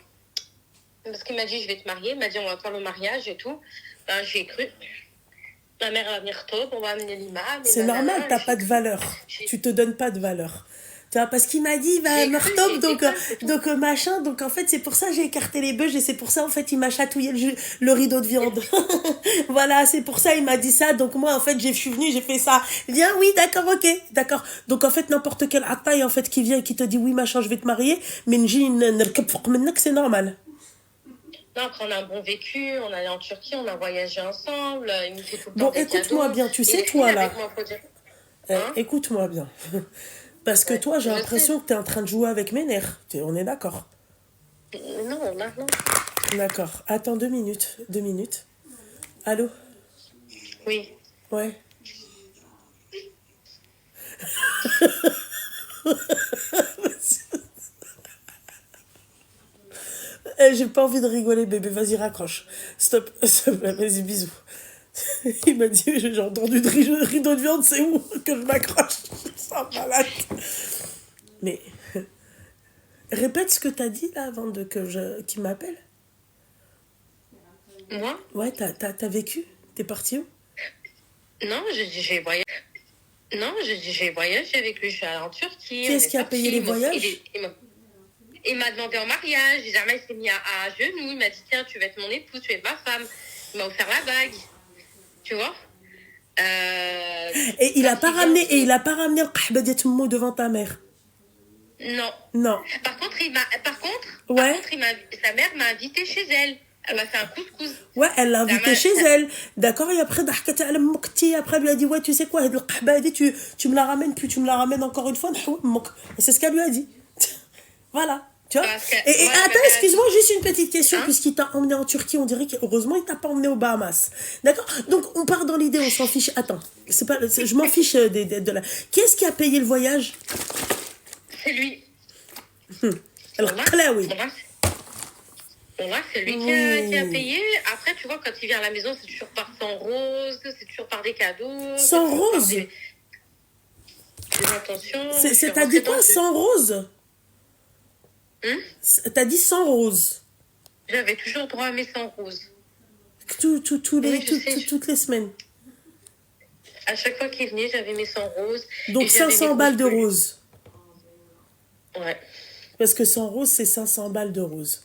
Parce qu'il m'a dit, je vais te marier, il m'a dit, on va faire le mariage et tout. Ben, j'ai cru. Ma mère va venir tôt, on va amener l'imam. C'est normal, t'as pas de valeur. Tu te donnes pas de valeur. Tu vois, parce qu'il m'a dit, il va me retop, donc machin, donc en fait, c'est pour ça que j'ai écarté les beuges et c'est pour ça, en fait, il m'a chatouillé le rideau de viande. Voilà, c'est pour ça, il m'a dit ça, donc moi, en fait, je suis venue, j'ai fait ça. Viens, oui, d'accord, ok, d'accord. Donc en fait, n'importe quel attaille, en fait, qui vient et qui te dit, oui, machin, je vais te marier, mais c'est normal. Non, quand on a un bon vécu, on allait en Turquie, on a voyagé ensemble, il me fait tout le Bon, temps des écoute-moi cadeaux. bien, tu sais, toi, là. Moi, faut dire. Écoute-moi bien. Parce que toi, j'ai l'impression que t'es en train de jouer avec mes nerfs. On est d'accord? Non, là, non. D'accord. Attends 2 minutes. 2 minutes. Allô? Oui. Ouais. J'ai pas envie de rigoler, bébé. Vas-y, raccroche. Stop. Vas-y, bisous. Il m'a dit, j'ai entendu de rideau de viande, c'est où que je m'accroche? Je me sens malade. Mais répète ce que t'as dit là avant qu'il m'appelle. Moi? Ouais, t'as vécu? T'es parti où? Non, j'ai voyagé. Non, j'ai voyagé avec lui, je suis allée en Turquie. Qui est-ce qui a payé les voyages? Il m'a demandé en mariage, jamais il s'est mis à genoux, il m'a dit tiens, tu vas être mon épouse, tu es ma femme. Il m'a offert la bague. Tu vois? Et il a pas ramené le qahba de Tmou devant ta mère? Non. Par contre, ouais. Sa mère m'a invité chez elle. Elle m'a fait un couscous. Ouais, elle l'a invité chez elle. D'accord, et après, après, elle lui a dit, ouais, tu sais quoi, le qahba, elle dit, tu me la ramènes, puis tu me la ramènes encore une fois. Et c'est ce qu'elle lui a dit. Voilà. Tu vois? Et attends, excuse-moi, juste une petite question, puisqu'il t'a emmené en Turquie, on dirait qu'heureusement, il t'a pas emmené aux Bahamas. D'accord? Donc, on part dans l'idée, on s'en fiche. Attends, je m'en fiche de la... Qui est-ce qui a payé le voyage? C'est lui. Alors, Klaoui. Là, c'est lui qui a payé. Après, tu vois, quand il vient à la maison, c'est toujours par sans rose, c'est toujours par des cadeaux. Sans rose? Des attentions. T'as dit quoi, sans rose? T'as dit sans rose. J'avais toujours droit à mes 100 roses. Toutes les semaines. À chaque fois qu'il venait, j'avais mes 100 roses. Donc Et j'avais mes 500 balles grosses de peluches. rose. Ouais, Parce que 100 roses, c'est 500 balles de rose.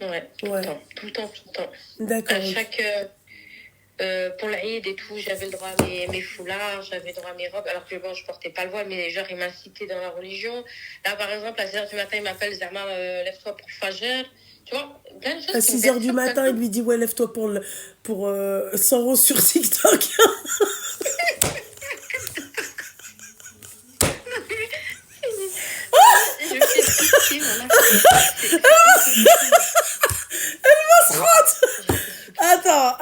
ouais, tout le Ouais. temps, tout le temps, tout le temps. D'accord. À Ok. chaque... pour l'Aïd et tout, j'avais le droit à mes foulards, j'avais le droit à mes robes, alors que bon, je portais pas le voile, mais genre, il m'a cité dans la religion. Là, par exemple, à 6h du matin, il m'appelle Zerma, lève-toi pour Fajr. Tu vois, plein de À choses qui me 6 heures du perturbent. matin, il lui dit, ouais, lève-toi pour 100 roses sur TikTok. Je me fais pitié, voilà.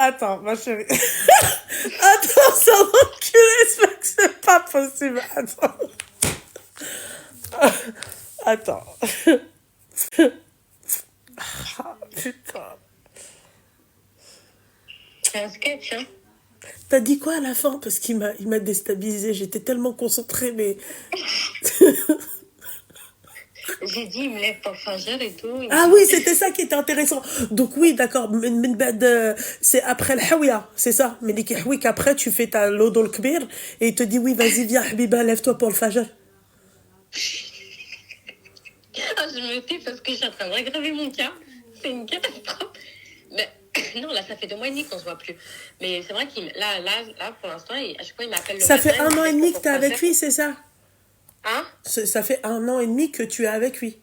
Attends, ma chérie. Attends, ça m'enculé, c'est pas possible. Attends. Ah, putain. C'est un sketch, hein. T'as dit quoi à la fin? Parce qu'il m'a déstabilisé. J'étais tellement concentrée, mais... J'ai dit, il me lève pour Fajr et tout. Ah oui, c'était ça qui était intéressant. Donc oui, d'accord. C'est après le hawiya, c'est ça. Mais les kihouik, après, tu fais ta lodo le kbir et il te dit, oui, vas-y, viens, Habiba, lève-toi pour le fajr. Ah, je me tais parce que je suis en train de regraver mon cas. C'est une catastrophe. Mais non, là, ça fait 2 mois et demi qu'on se voit plus. Mais c'est vrai qu'il là, pour l'instant, à chaque fois, il m'appelle le Ça matin. fait un il me an dit, et demi que pour t'es avec Fajr. lui, c'est ça? Hein? Ça fait 1 an et demi que tu es avec lui.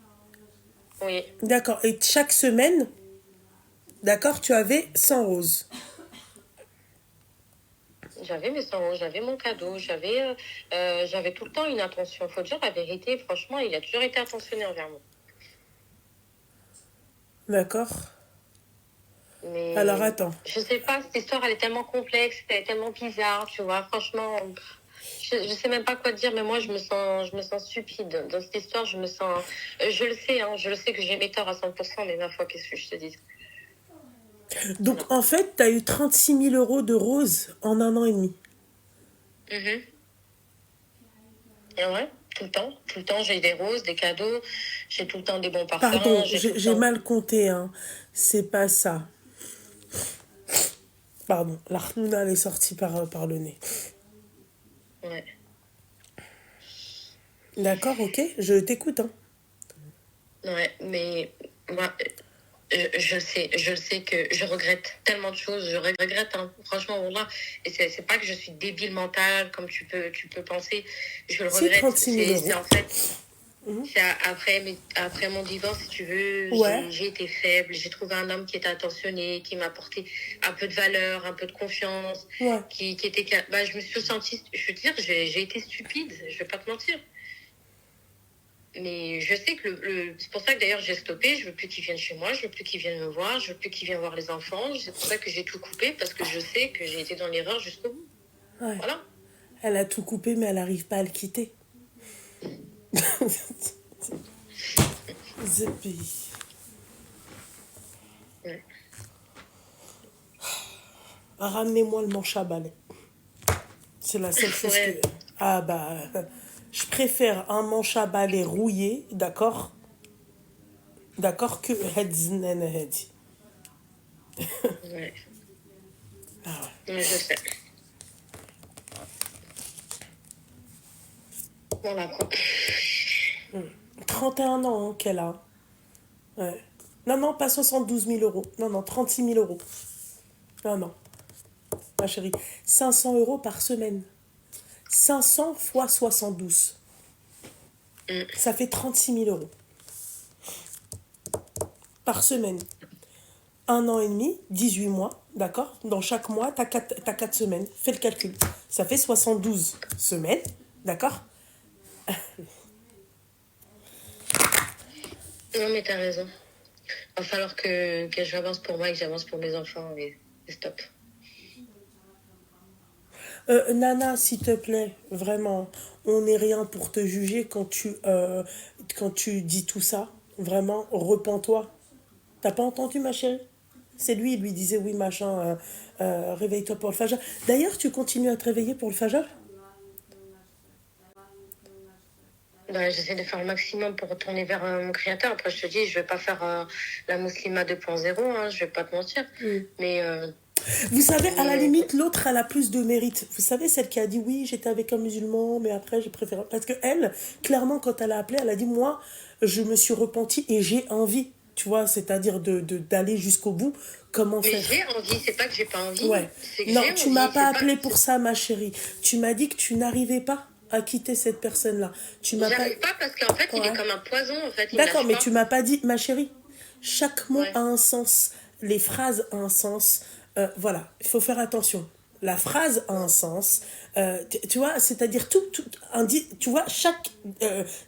Oui. D'accord. Et chaque semaine, d'accord, tu avais 100 roses. J'avais mes 100 euros, j'avais mon cadeau, j'avais tout le temps une attention. Faut dire la vérité, franchement, il a toujours été attentionné envers moi. D'accord. Mais Alors attends. je sais pas, cette histoire, elle est tellement complexe, elle est tellement bizarre, tu vois. Franchement, je sais même pas quoi dire, mais moi, je me sens stupide. Dans cette histoire, je me sens... je le sais que j'ai mes torts à 100%, mais ma foi, qu'est-ce que je te dis? Donc en fait, t'as eu 36 000 euros de roses en 1 an et demi. Mhm. Et ouais, tout le temps, j'ai des roses, des cadeaux, j'ai tout le temps des bons parfums, Pardon, j'ai tout le j'ai temps... mal compté, hein. C'est pas ça. Pardon, la khnouna, elle est sortie par le nez. Ouais. D'accord, ok, je t'écoute, hein. Ouais, mais moi, je sais que je regrette tellement de choses, je regrette, hein, franchement, wallah. Et c'est pas que je suis débile mentale, comme tu peux penser, je le C'est regrette. 36 000 C'est euros. en fait, c'est après mon divorce, si tu veux, Ouais. j'ai été faible, j'ai trouvé un homme qui était attentionné, qui m'a apporté un peu de valeur, un peu de confiance, Ouais. qui était, bah, je me suis sentie, je veux dire, j'ai été stupide, je vais pas te mentir. Mais je sais que c'est pour ça que d'ailleurs j'ai stoppé. Je veux plus qu'ils viennent chez moi, je veux plus qu'ils viennent me voir, je veux plus qu'ils viennent voir les enfants. C'est pour ça que j'ai tout coupé parce que je sais que j'ai été dans l'erreur jusqu'au bout. Ouais. Voilà. Elle a tout coupé, mais elle n'arrive pas à le quitter. Zépi. Ouais. Ramenez-moi le manche à balai. C'est la seule chose Ouais. que... Ah bah... Je préfère un manche à balai rouillé, d'accord? D'accord, que Hedznen Hedzi. Ouais. Ah ouais. Mais je sais. Voilà quoi. 31 ans, hein, qu'elle a. Ouais. Non, pas 72 000 euros. Non, 36 000 euros. Non, ma chérie. 500 euros par semaine. 500 fois 72. Ça fait 36 000 euros. Par semaine. 1 an et demi, 18 mois, d'accord? Dans chaque mois, t'as 4 semaines. Fais le calcul. Ça fait 72 semaines, d'accord? Non mais t'as raison. Va falloir que j'avance pour moi et que j'avance pour mes enfants et stop. Nana, s'il te plaît, vraiment, on n'est rien pour te juger quand tu dis tout ça. Vraiment, repens-toi. T'as pas entendu, ma chérie? C'est lui, il lui disait oui, machin, réveille-toi pour le fajr. D'ailleurs, tu continues à te réveiller pour le fajr? Bah, j'essaie de faire le maximum pour retourner vers mon créateur. Après, je te dis, je vais pas faire la muslima 2.0, hein, je vais pas te mentir. Mais Vous savez, à la Mais limite, l'autre, elle a plus de mérite. Vous savez, celle qui a dit oui, j'étais avec un musulman, mais après, j'ai préféré. Parce que elle, clairement, quand elle a appelé, elle a dit moi, je me suis repentie et j'ai envie. Tu vois, c'est-à-dire d'aller jusqu'au bout. Comment mais faire? j'ai envie, c'est pas que j'ai pas envie, Ouais. c'est que Non, j'ai tu m'as envie, pas c'est pas. appelé pour ça, ma chérie. Tu m'as dit que tu n'arrivais pas à quitter cette personne-là. Tu m'as pas. J'arrive pas parce qu'en fait, il est Ouais. comme un poison, en fait, il me D'accord, lâche mais pas. tu m'as pas dit, ma chérie, chaque mot Ouais. a un sens, les phrases ont un sens. Voilà, il faut faire attention. La phrase a un sens. Tu vois, c'est-à-dire tu vois, chaque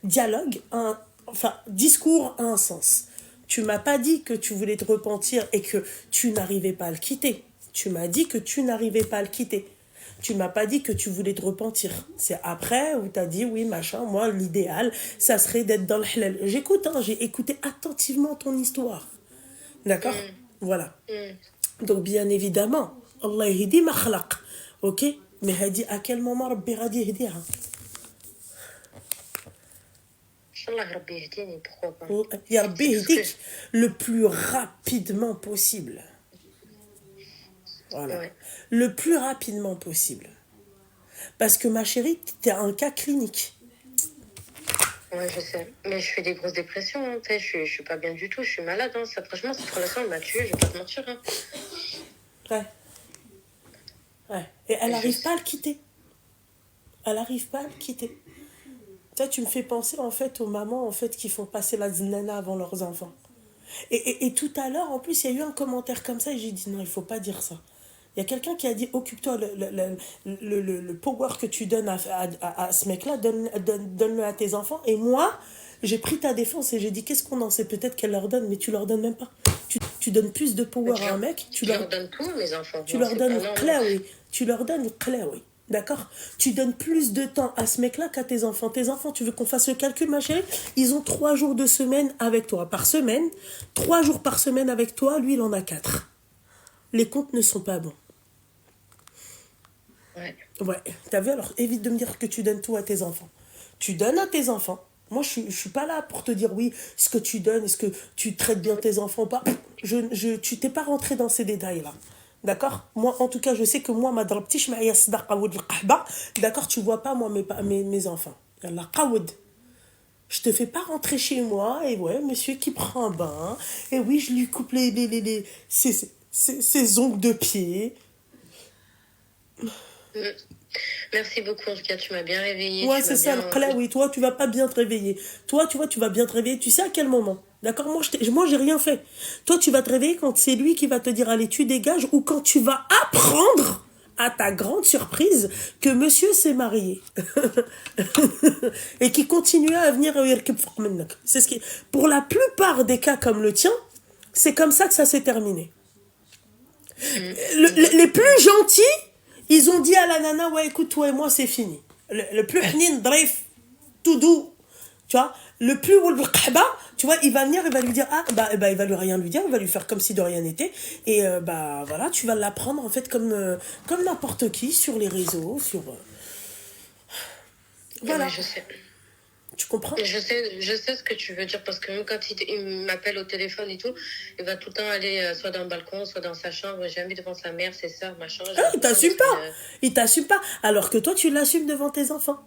dialogue, enfin, discours a un sens. Tu m'as pas dit que tu voulais te repentir et que tu n'arrivais pas à le quitter. Tu m'as dit que tu n'arrivais pas à le quitter. Tu m'as pas dit que tu voulais te repentir. C'est après où tu as dit oui, machin, moi, l'idéal, ça serait d'être dans le halal. J'écoute, hein, j'ai écouté attentivement ton histoire. D'accord? Hmm, Voilà. hmm. Donc, bien évidemment, Allah yahdi ma khalaq. Ok? Mais hadi, à quel moment Rabbi Radi yahdiha? Inch'Allah, Rabbi yahdini, pourquoi pas. Ya Rabbi C'est tout ce que yahdik le plus rapidement possible. Voilà. Ouais. Le plus rapidement possible. Parce que ma chérie, t'es un cas clinique. Ouais, je sais. Mais je fais des grosses dépressions, hein. Tu sais, je suis pas bien du tout, je suis malade, hein. Ça, franchement, cette relation, elle m'a tuée, je vais pas te mentir, hein. Ouais. Ouais. Et elle Je n'arrive sais. pas à le quitter. Elle n'arrive pas à le quitter. Ça, tu me fais penser en fait aux mamans en fait qui font passer la zinana avant leurs enfants. Et tout à l'heure, en plus, il y a eu un commentaire comme ça et j'ai dit non, il faut pas dire ça. Il y a quelqu'un qui a dit occupe-toi, le power que tu donnes à ce mec-là, donne-le à tes enfants. Et moi, j'ai pris ta défense et j'ai dit qu'est-ce qu'on en sait peut-être qu'elle leur donne, mais tu leur donnes même pas. Tu donnes plus de Mais power à un mec, je leur donne tout, mes enfants. tu Non, leur c'est pas. donnes Non, non. clair, oui. Tu leur donnes clair, oui. D'accord? Tu donnes plus de temps à ce mec-là qu'à tes enfants. Tes enfants, tu veux qu'on fasse le calcul, ma chérie? Ils ont 3 jours de semaine avec toi. Par semaine, 3 jours par semaine avec toi, lui, il en a 4. Les comptes ne sont pas bons. Ouais. Ouais, t'as vu? Alors, évite de me dire que tu donnes tout à tes enfants. Tu donnes à tes enfants. Moi, je suis pas là pour te dire oui, ce que tu donnes, est-ce que tu traites bien tes enfants ou pas. Tu t'es pas rentré dans ces détails-là. D'accord? Moi, en tout cas, je sais que moi, ma drabti, je m'aïa sadaqa ou de l'qahba. D'accord? Tu vois pas, moi, mes enfants. Yallah, qaoud. Je te fais pas rentrer chez moi, et ouais, monsieur qui prend un bain, et oui, je lui coupe ses ongles de pied. Mm. Merci beaucoup, en tout cas, tu m'as bien réveillée, Ouais, tu c'est m'as ça, le bien. qla, oui. Toi, tu vas pas bien te réveiller. Toi, tu vois, tu vas bien te réveiller. Tu sais à quel moment? D'accord? Moi, j'ai rien fait. Toi, tu vas te réveiller quand c'est lui qui va te dire, allez, tu dégages, ou quand tu vas apprendre, à ta grande surprise, que monsieur s'est marié. Et qui continue à venir. C'est ce qui, pour la plupart des cas comme le tien, c'est comme ça que ça s'est terminé. Mm. Les plus gentils, ils ont dit à la nana, ouais, écoute, toi et moi, c'est fini. Le plus hnin, bref, tout doux, tu vois. Le plus khaba, tu vois, il va venir, il va lui dire, ah, il va lui rien lui dire, il va lui faire comme si de rien n'était. Et bah voilà, tu vas l'apprendre en fait comme n'importe qui sur les réseaux, sur. Voilà, Ouais, je sais. tu comprends? Je sais ce que tu veux dire parce que même quand il m'appelle au téléphone et tout, il va tout le temps aller soit dans le balcon, soit dans sa chambre, jamais devant sa mère, ses soeurs, machin. J'ai Ah, il l'impression t'assume d'être pas. une. Il t'assume pas. Alors que toi, tu l'assumes devant tes enfants.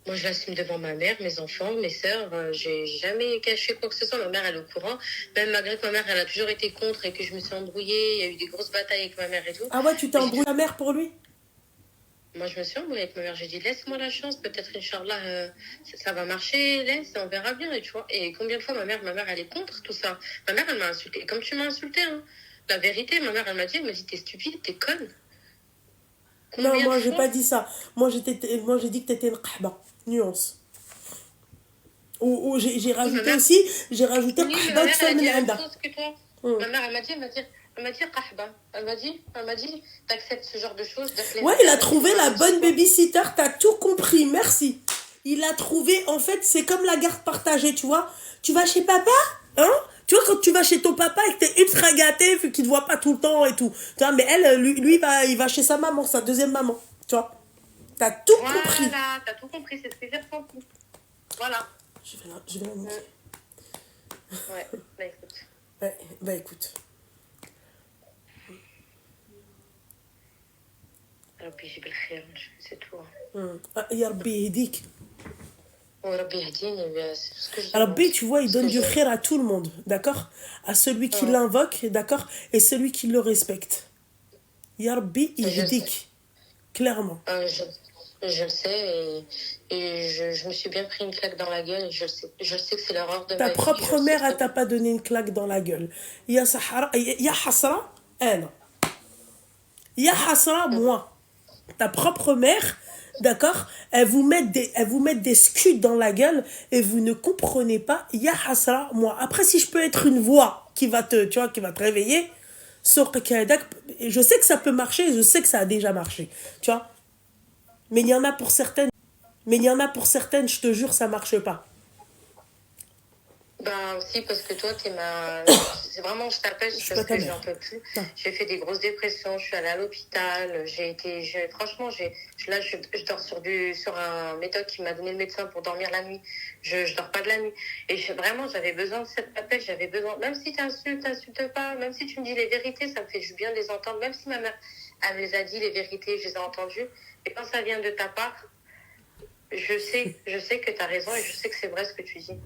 Moi, je l'assume devant ma mère, mes enfants, mes sœurs. J'ai jamais caché quoi que ce soit. Ma mère, elle est au courant. Même malgré que ma mère, elle a toujours été contre et que je me suis embrouillée. Il y a eu des grosses batailles avec ma mère et tout. Ah ouais, tu t'es Mais embrouillé la mère pour lui? moi, je me suis embrouillée avec ma mère. J'ai dit, laisse-moi la chance. Peut-être, Inch'Allah, ça va marcher. Laisse, on verra bien. Et tu vois. Et combien de fois ma mère, elle est contre tout ça. Ma mère, elle m'a insultée. Comme tu m'as insultée, hein. La vérité, ma mère, elle m'a dit, t'es stupide, t'es conne. Non, Combien de moi, j'ai fois? pas dit ça. Moi, j'ai dit que t'étais une qahba. Nuance. Ou j'ai Oui, ma rajouté mère. aussi, j'ai rajouté Oui, mais ma qahba mère, elle a tfal dit min la même anda. chose que toi. Hum. Ma mère, elle m'a dit, qahba. Elle m'a dit, t'acceptes ce genre de choses, Ouais, il a trouvé la bonne babysitter, t'as tout compris, merci. Il a trouvé, en fait, c'est comme la garde partagée, tu vois. Tu vas chez papa, hein? Tu vois, quand tu vas chez ton papa et que t'es ultra gâté, vu qu'il te voit pas tout le temps et tout. Tu vois, mais elle, il va chez sa maman, sa deuxième maman. Tu vois. T'as tout compris. Voilà, t'as tout compris, c'est ce que j'ai ressenti. Voilà. Je vais la niquer. Ouais, bah écoute. Ouais, bah écoute. ربي يجيب الخير c'est tout. Ya Rabbi يهديك. وربي يهديني c'est ce que je demande. Rabbi, tu vois, il Parce donne que du je... khir à tout le monde, d'accord? À celui qui Ouais, l'invoque, d'accord? Et celui qui le respecte. Ya Rabbi je sais. يهديك. Clairement. Je le sais je me suis bien pris une claque dans la gueule et je le sais. Je sais que c'est l'erreur de Ta ma vie. Je propre le sais mère, très elle t'a bien. pas donné une claque dans la gueule. Ya Sahara, ya Hasra, elle. Ya Hasra, moi. Ta propre mère, d'accord, elle vous met des scuds dans la gueule et vous ne comprenez pas. Ya Hasra, moi. Après, si je peux être une voix qui va te, tu vois, qui va te réveiller, je sais que ça peut marcher, je sais que ça a déjà marché, tu vois. Mais il y en a pour certaines, je te jure, ça marche pas. Ben aussi parce que toi, c'est vraiment, je t'appelle Je suis pas parce ta que j'en mère. peux plus. Non. J'ai fait des grosses dépressions, je suis allée à l'hôpital, franchement, je dors sur un méthode qui m'a donné le médecin pour dormir la nuit. Je dors pas de la nuit. Et vraiment, j'avais besoin de cet appel, j'avais besoin, même si t'insultes pas, même si tu me dis les vérités, ça me fait du bien de les entendre, même si ma mère, elle me les a dit, les vérités, je les ai entendues. Et quand ça vient de ta part, je sais que t'as raison et je sais que c'est vrai ce que tu dis.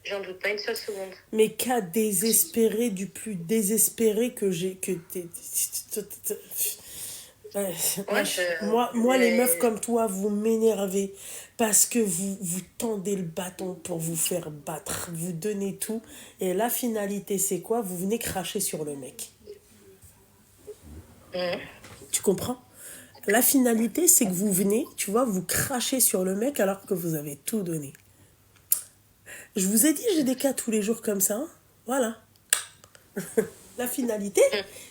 J'en doute pas une seule seconde. Mais cas désespéré du plus désespéré que j'ai que Ouais, Ouais, moi, les meufs comme toi, vous m'énervez parce que vous tendez le bâton pour vous faire battre, vous donnez tout, et la finalité, c'est quoi? Vous venez cracher sur le mec. Tu comprends? La finalité, c'est que vous venez, tu vois, vous crachez sur le mec alors que vous avez tout donné. Je vous ai dit, j'ai des cas tous les jours comme ça, hein. Voilà. La finalité,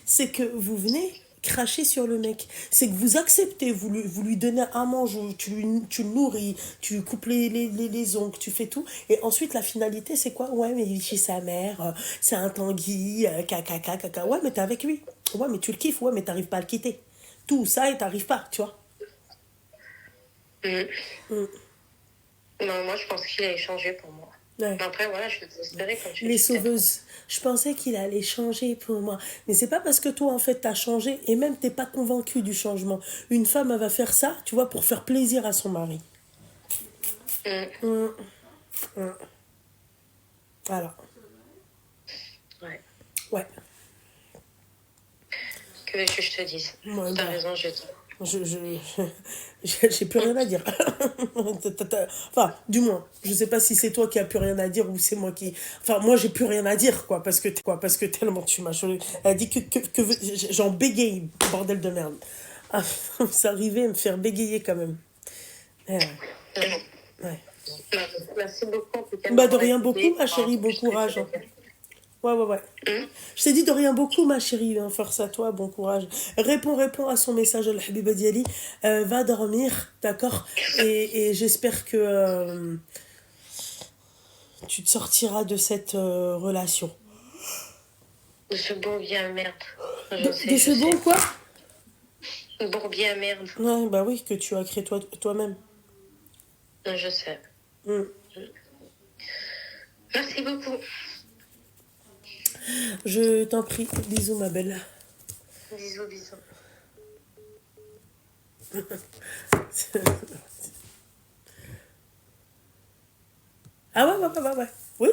c'est que vous venez cracher sur le mec. C'est que vous acceptez, vous lui donnez à manger, tu le nourris, tu coupes les ongles, tu fais tout. Et ensuite, la finalité, c'est quoi? Ouais, mais il est chez sa mère, c'est un Tanguy, caca, caca. Ouais, mais t'es avec lui. Ouais, mais tu le kiffes, ouais, mais t'arrives pas à le quitter. Tout ça, et t'arrives pas, tu vois. Non, moi, je pense qu'il a changé pour moi. Ouais. Mais après, voilà, je suis désespérée quand tu Les dis sauveuses. Je pensais qu'il allait changer pour moi. Mais c'est pas parce que toi, en fait, t'as changé et même t'es pas convaincu du changement. Une femme, elle va faire ça, tu vois, pour faire plaisir à son mari. Voilà. Ouais. Ouais. Que veux-tu que je te dise? Ouais, T'as bah, raison, j'ai dit. j'ai plus rien à dire. Enfin, du moins, je sais pas si c'est toi qui as plus rien à dire ou c'est moi qui. Enfin, moi, j'ai plus rien à dire, quoi, parce que tellement tu m'as changé. Elle a dit j'en bégaye, bordel de merde. Ah, c'est arrivé à me faire bégayer quand même. Eh ouais. Ouais. Merci beaucoup, en tout cas, de Bah, de m'avoir rien beaucoup, écouté, ma pour avoir chérie, bon entendu ce que courage, tu hein. veux dire. Ouais. Je t'ai dit de rien beaucoup, ma chérie, hein, force à toi, bon courage. Réponds à son message, al Habiba Diali. Va dormir, d'accord? Et j'espère que tu te sortiras de cette relation. De ce bourbier à merde. De Je ce bon sais. quoi? Bourbier à merde. Ouais, bah oui, que tu as créé toi-même. Je sais. Mm. Merci beaucoup. Je t'en prie, bisous, ma belle. Bisous, bisous. Ah ouais. Oui?